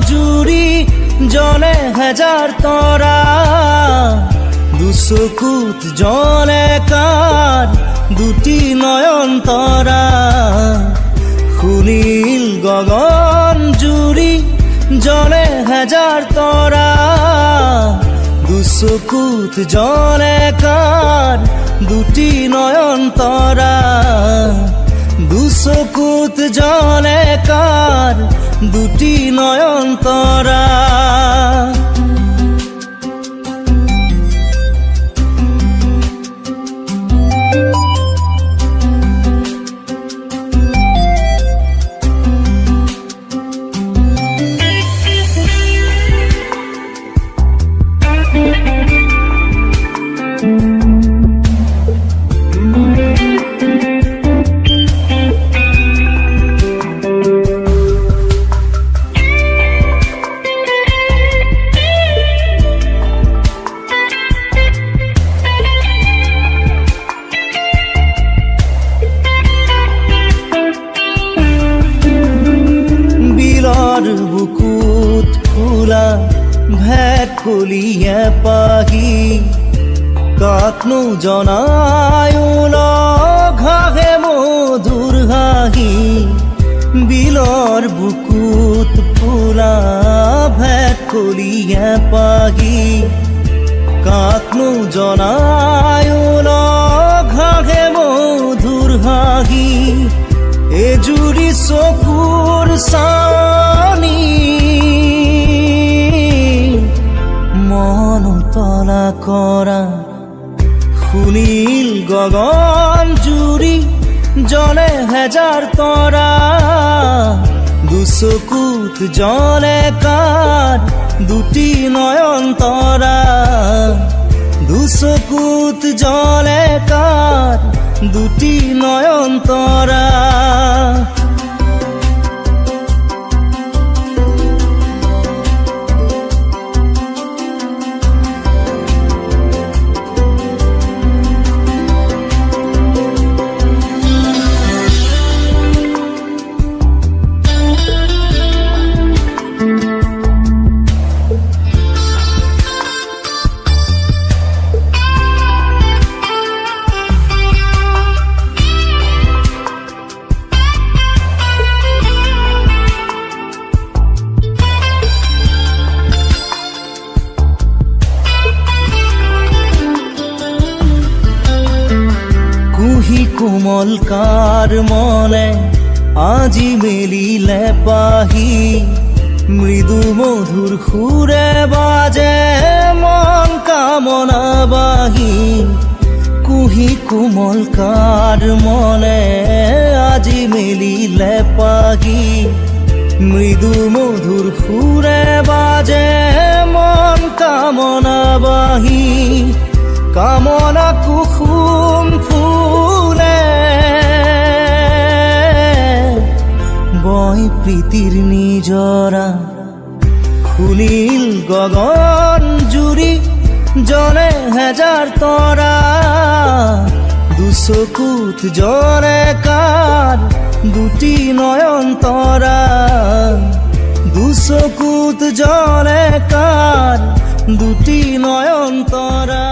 জুড়ি জলে হাজার তরা দুচকুত জলে কার দুটি নয়ন তরা সুনীল গগন জুড়ি জলে হাজার তরা দুচকুত জলে কার দুটি নয়ন তরা দুচকুত জলে কার দুটি নয়ন তরা বুকুত ফুলা ভেট কলিয়ে পাহি কাকনো জনায়ুল ঘাহে মধুর হাহি বিলৰ বুকুত ফুলা ভেট কলিয়ে পাহি কাকনো জনায়ুল ঘাহে মধুর হাহি এজুৰি চকুৰ চানি মন তলা কৰা সুনীল গগন জুৰি জলে হাজাৰ তৰা দুচকুত জলে কার দুটি নয়ন তৰা দুচকুত জলে কার দুটি নয়ন তরা কোমল কার মনে আজি মেলিলে পাহি মৃদু মধুর সুরে বাজে মন কামনা বাহি কুহি কোমল কার মনে আজি মেলিলে পাহি মৃদু মধুর সুরে বাজে মন কামনা বাহি কামনা কুসুম ফুলে বয় প্রীতির নিজরা সুনীল গগন জুড়ি জলে হাজার তরা দুচকুত জলে কার দুটি নয়ন তরা দুচকুত জলে কার দুটি নয়ন তরা।